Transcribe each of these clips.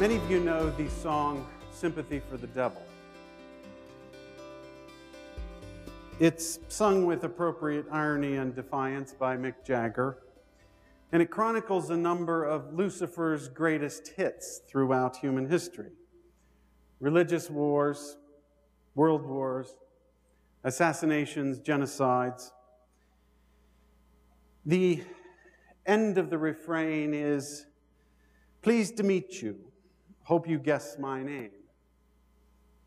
Many of you know the song, Sympathy for the Devil. It's sung with appropriate irony and defiance by Mick Jagger, and it chronicles a number of Lucifer's greatest hits throughout human history. Religious wars, world wars, assassinations, genocides. The end of the refrain is, "Pleased to meet you. Hope you guess my name.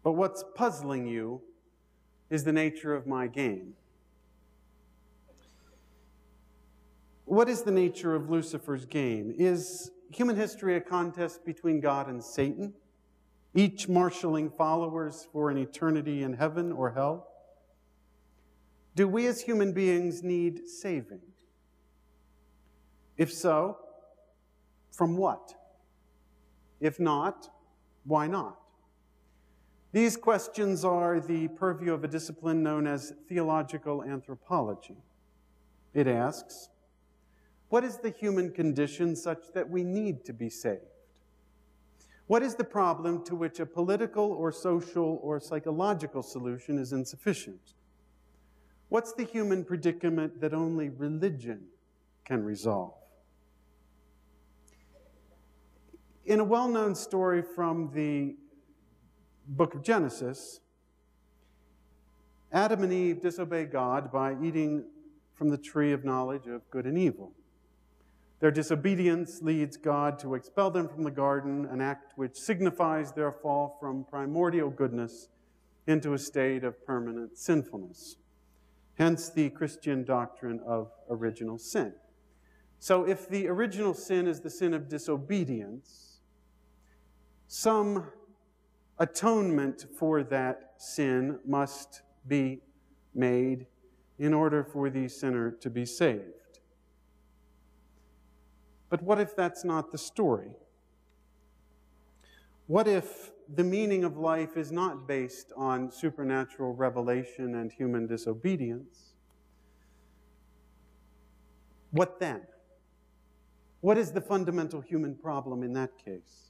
But what's puzzling you is the nature of my game." What is the nature of Lucifer's game? Is human history a contest between God and Satan, each marshaling followers for an eternity in heaven or hell? Do we as human beings need saving? If so, from what? If not, why not? These questions are the purview of a discipline known as theological anthropology. It asks, what is the human condition such that we need to be saved? What is the problem to which a political or social or psychological solution is insufficient? What's the human predicament that only religion can resolve? In a well-known story from the book of Genesis, Adam and Eve disobey God by eating from the tree of knowledge of good and evil. Their disobedience leads God to expel them from the garden, an act which signifies their fall from primordial goodness into a state of permanent sinfulness. Hence the Christian doctrine of original sin. So if the original sin is the sin of disobedience, some atonement for that sin must be made in order for the sinner to be saved. But what if that's not the story? What if the meaning of life is not based on supernatural revelation and human disobedience? What then? What is the fundamental human problem in that case?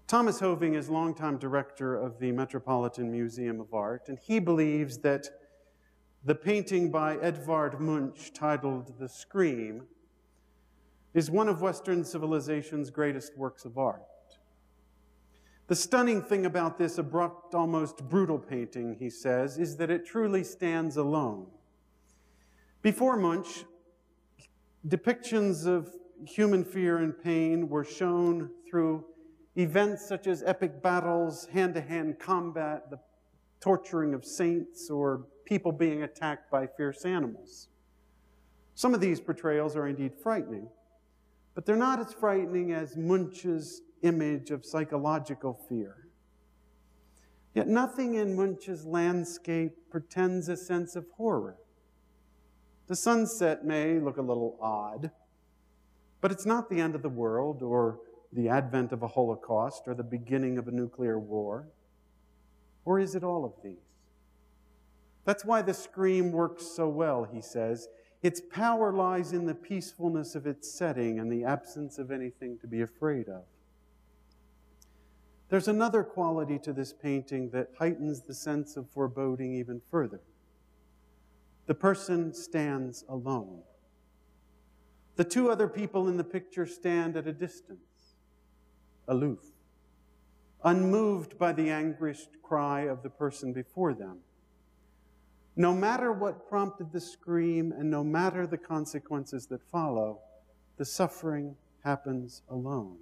Thomas Hoving is longtime director of the Metropolitan Museum of Art, and he believes that the painting by Edvard Munch titled The Scream is one of Western civilization's greatest works of art. The stunning thing about this abrupt, almost brutal painting, he says, is that it truly stands alone. Before Munch, depictions of human fear and pain were shown through events such as epic battles, hand-to-hand combat, the torturing of saints, or people being attacked by fierce animals. Some of these portrayals are indeed frightening, but they're not as frightening as Munch's image of psychological fear. Yet nothing in Munch's landscape pretends a sense of horror. The sunset may look a little odd, but it's not the end of the world or the advent of a Holocaust or the beginning of a nuclear war. Or is it all of these? That's why The Scream works so well, he says. Its power lies in the peacefulness of its setting and the absence of anything to be afraid of. There's another quality to this painting that heightens the sense of foreboding even further. The person stands alone. The two other people in the picture stand at a distance, aloof, unmoved by the anguished cry of the person before them. No matter what prompted the scream and no matter the consequences that follow, the suffering happens alone.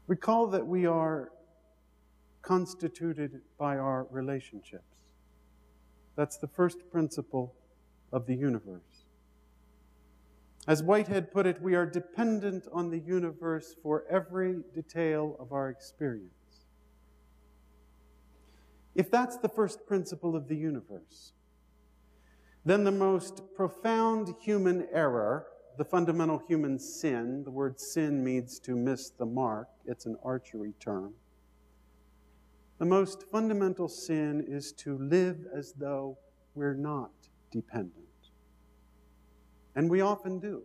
Recall that we are constituted by our relationships. That's the first principle of the universe. As Whitehead put it, we are dependent on the universe for every detail of our experience. If that's the first principle of the universe, then the most profound human error, the fundamental human sin, the word sin means to miss the mark, it's an archery term. The most fundamental sin is to live as though we're not dependent. And we often do.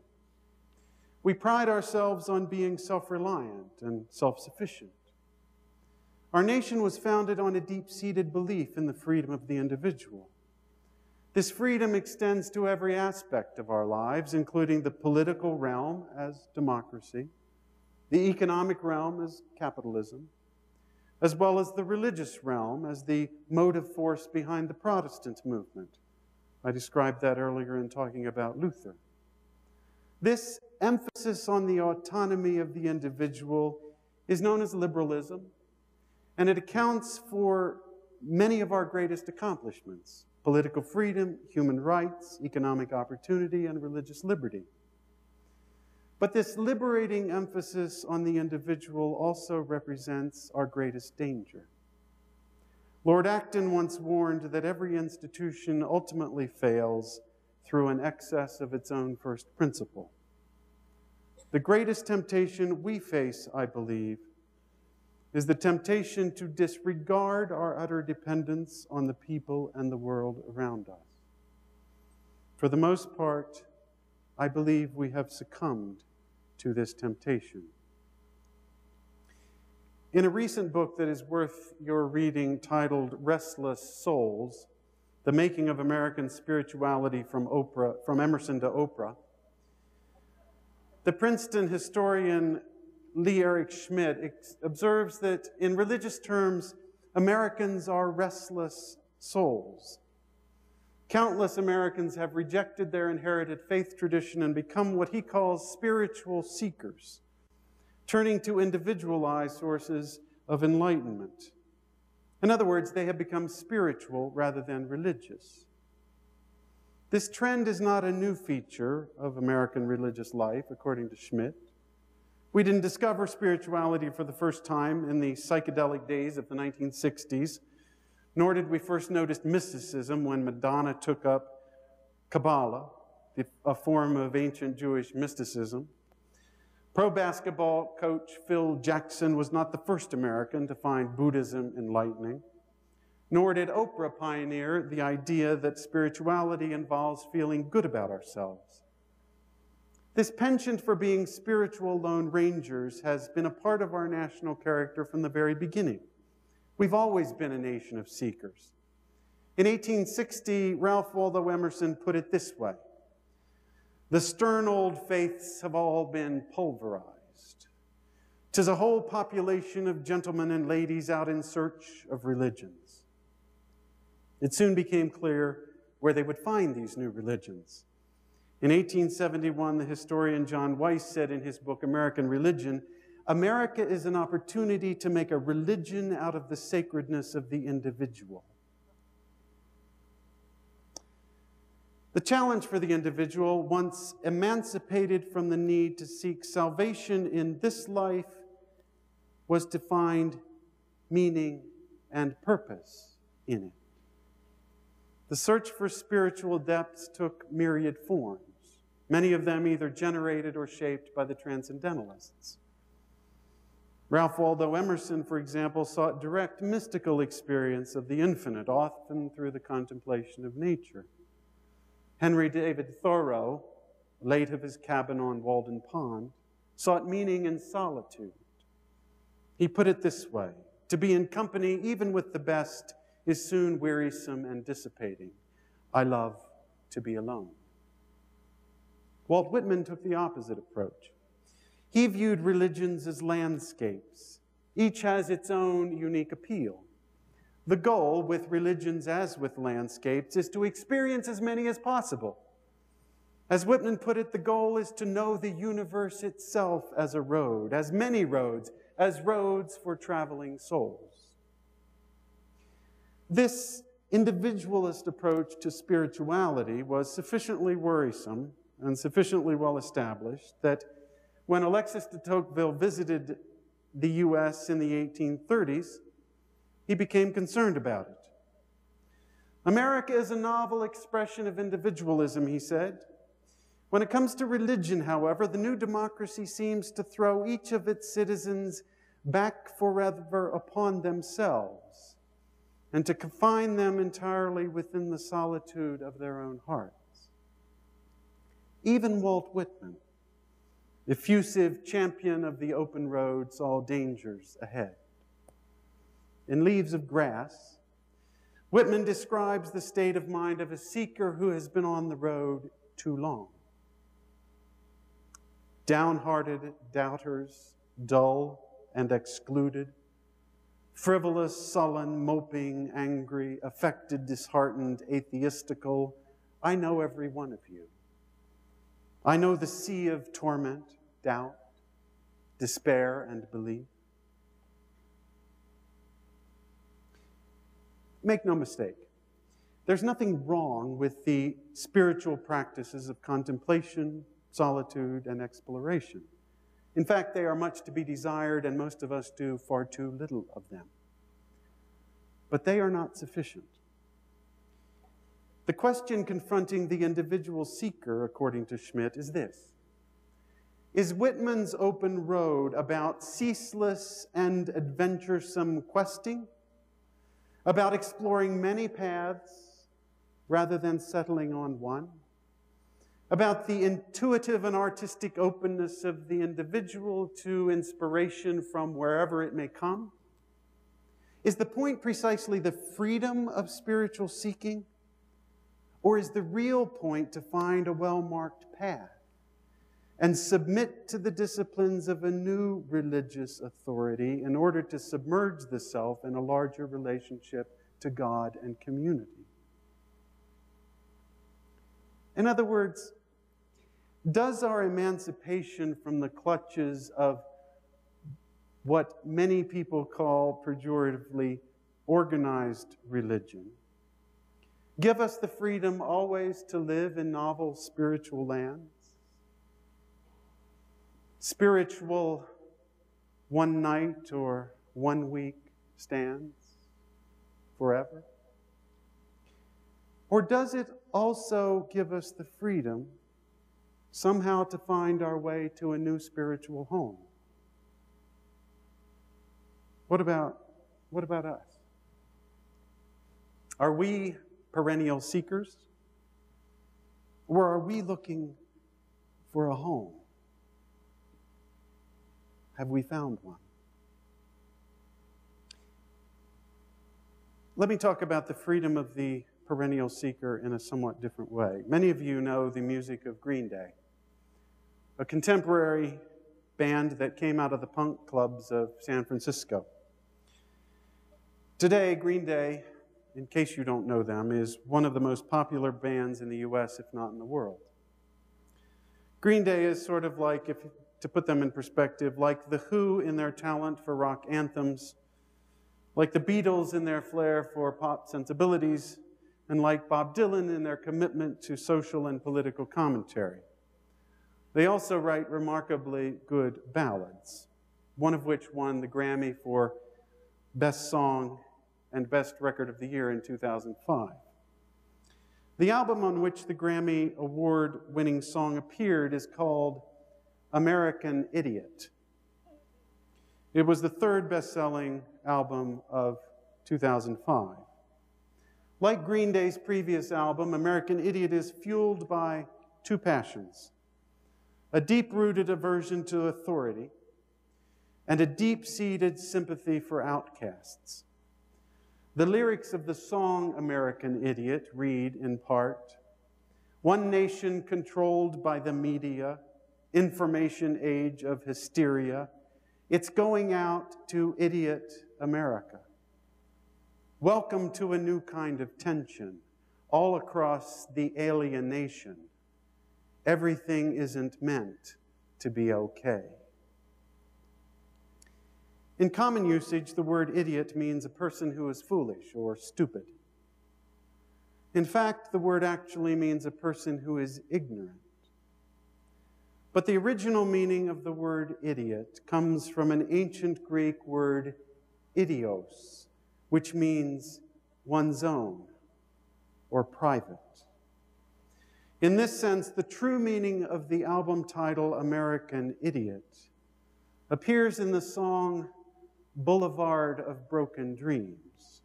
We pride ourselves on being self-reliant and self-sufficient. Our nation was founded on a deep-seated belief in the freedom of the individual. This freedom extends to every aspect of our lives, including the political realm as democracy, the economic realm as capitalism, as well as the religious realm as the motive force behind the Protestant movement. I described that earlier in talking about Luther. This emphasis on the autonomy of the individual is known as liberalism, and it accounts for many of our greatest accomplishments: political freedom, human rights, economic opportunity, and religious liberty. But this liberating emphasis on the individual also represents our greatest danger. Lord Acton once warned that every institution ultimately fails through an excess of its own first principle. The greatest temptation we face, I believe, is the temptation to disregard our utter dependence on the people and the world around us. For the most part, I believe we have succumbed to this temptation. In a recent book that is worth your reading titled Restless Souls, The Making of American Spirituality from Emerson to Oprah, the Princeton historian Lee Eric Schmidt observes that in religious terms, Americans are restless souls. Countless Americans have rejected their inherited faith tradition and become what he calls spiritual seekers, turning to individualized sources of enlightenment. In other words, they have become spiritual rather than religious. This trend is not a new feature of American religious life, according to Schmidt. We didn't discover spirituality for the first time in the psychedelic days of the 1960s, nor did we first notice mysticism when Madonna took up Kabbalah, a form of ancient Jewish mysticism. Pro basketball coach Phil Jackson was not the first American to find Buddhism enlightening, nor did Oprah pioneer the idea that spirituality involves feeling good about ourselves. This penchant for being spiritual lone rangers has been a part of our national character from the very beginning. We've always been a nation of seekers. In 1860, Ralph Waldo Emerson put it this way: "The stern old faiths have all been pulverized. 'Tis a whole population of gentlemen and ladies out in search of religions." It soon became clear where they would find these new religions. In 1871, the historian John Weiss said in his book, American Religion, "America is an opportunity to make a religion out of the sacredness of the individual." The challenge for the individual, once emancipated from the need to seek salvation in this life, was to find meaning and purpose in it. The search for spiritual depths took myriad forms, many of them either generated or shaped by the transcendentalists. Ralph Waldo Emerson, for example, sought direct mystical experience of the infinite, often through the contemplation of nature. Henry David Thoreau, late of his cabin on Walden Pond, sought meaning in solitude. He put it this way: "To be in company, even with the best, is soon wearisome and dissipating. I love to be alone." Walt Whitman took the opposite approach. He viewed religions as landscapes. Each has its own unique appeal. The goal with religions, as with landscapes, is to experience as many as possible. As Whitman put it, the goal is to know the universe itself as a road, as many roads, as roads for traveling souls. This individualist approach to spirituality was sufficiently worrisome and sufficiently well established that when Alexis de Tocqueville visited the U.S. in the 1830s, he became concerned about it. "America is a novel expression of individualism," he said. "When it comes to religion, however, the new democracy seems to throw each of its citizens back forever upon themselves and to confine them entirely within the solitude of their own hearts." Even Walt Whitman, effusive champion of the open road, saw dangers ahead. In Leaves of Grass, Whitman describes the state of mind of a seeker who has been on the road too long. Downhearted doubters, dull and excluded, frivolous, sullen, moping, angry, affected, disheartened, atheistical, I know every one of you. I know the sea of torment, doubt, despair, and belief. Make no mistake, there's nothing wrong with the spiritual practices of contemplation, solitude, and exploration. In fact, they are much to be desired, and most of us do far too little of them. But they are not sufficient. The question confronting the individual seeker, according to Schmidt, is this: is Whitman's open road about ceaseless and adventuresome questing, about exploring many paths rather than settling on one, about the intuitive and artistic openness of the individual to inspiration from wherever it may come? Is the point precisely the freedom of spiritual seeking? Or is the real point to find a well-marked path and submit to the disciplines of a new religious authority in order to submerge the self in a larger relationship to God and community? In other words, does our emancipation from the clutches of what many people call pejoratively organized religion give us the freedom always to live in novel spiritual lands? Spiritual one night or 1 week stands forever? Or does it also give us the freedom somehow to find our way to a new spiritual home? What about us? Are we perennial seekers? Or are we looking for a home? Have we found one? Let me talk about the freedom of the perennial seeker in a somewhat different way. Many of you know the music of Green Day, a contemporary band that came out of the punk clubs of San Francisco. Today, Green Day, in case you don't know them, is one of the most popular bands in the US, if not in the world. Green Day is sort of like, to put them in perspective, like The Who in their talent for rock anthems, like the Beatles in their flair for pop sensibilities, and like Bob Dylan in their commitment to social and political commentary. They also write remarkably good ballads, one of which won the Grammy for Best Song and Best Record of the Year in 2005. The album on which the Grammy Award-winning song appeared is called American Idiot. It was the third best-selling album of 2005. Like Green Day's previous album, American Idiot is fueled by two passions: a deep-rooted aversion to authority and a deep-seated sympathy for outcasts. The lyrics of the song American Idiot read, in part, "One nation controlled by the media, information age of hysteria, it's going out to idiot America. Welcome to a new kind of tension all across the alienation. Everything isn't meant to be okay." In common usage, the word idiot means a person who is foolish or stupid. In fact, the word actually means a person who is ignorant. But the original meaning of the word idiot comes from an ancient Greek word idios, which means one's own or private. In this sense, the true meaning of the album title American Idiot appears in the song Boulevard of Broken Dreams,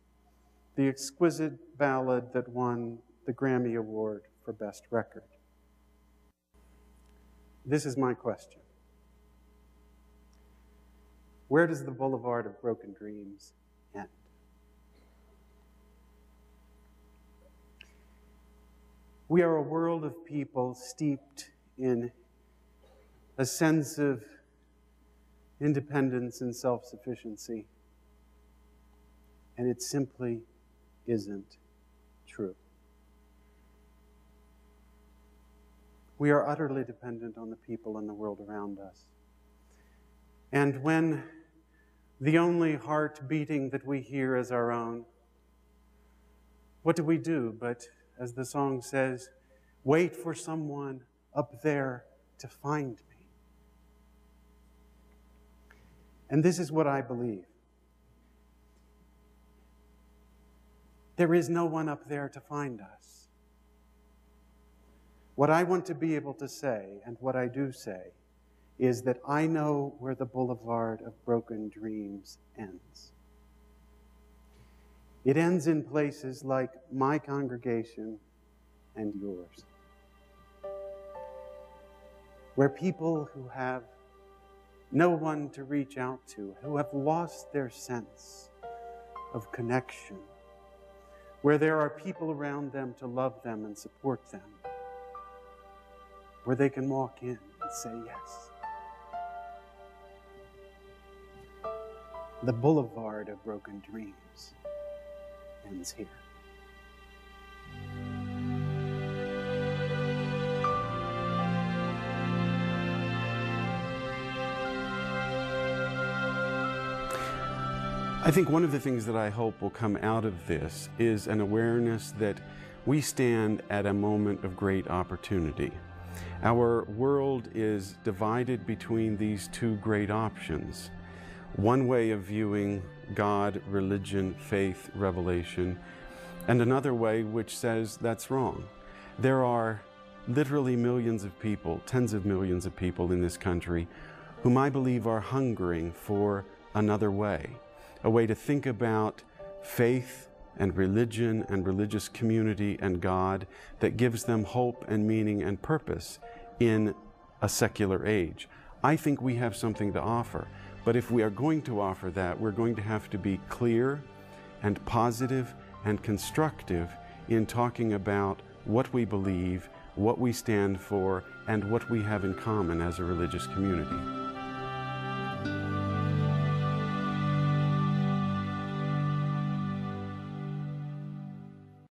the exquisite ballad that won the Grammy Award for Best Record. This is my question. Where does the Boulevard of Broken Dreams end? We are a world of people steeped in a sense of independence and self-sufficiency, and it simply isn't true. We are utterly dependent on the people in the world around us. And when the only heart beating that we hear is our own, what do we do but, as the song says, wait for someone up there to find me? And this is what I believe. There is no one up there to find us. What I want to be able to say, and what I do say, is that I know where the Boulevard of Broken Dreams ends. It ends in places like my congregation and yours, where people who have no one to reach out to, who have lost their sense of connection, where there are people around them to love them and support them, where they can walk in and say yes. The Boulevard of Broken Dreams ends here. I think one of the things that I hope will come out of this is an awareness that we stand at a moment of great opportunity. Our world is divided between these two great options. One way of viewing God, religion, faith, revelation, and another way which says that's wrong. There are literally millions of people, tens of millions of people in this country whom I believe are hungering for another way, a way to think about faith and religion and religious community and God that gives them hope and meaning and purpose in a secular age. I think we have something to offer. But if we are going to offer that, we're going to have to be clear and positive and constructive in talking about what we believe, what we stand for, and what we have in common as a religious community.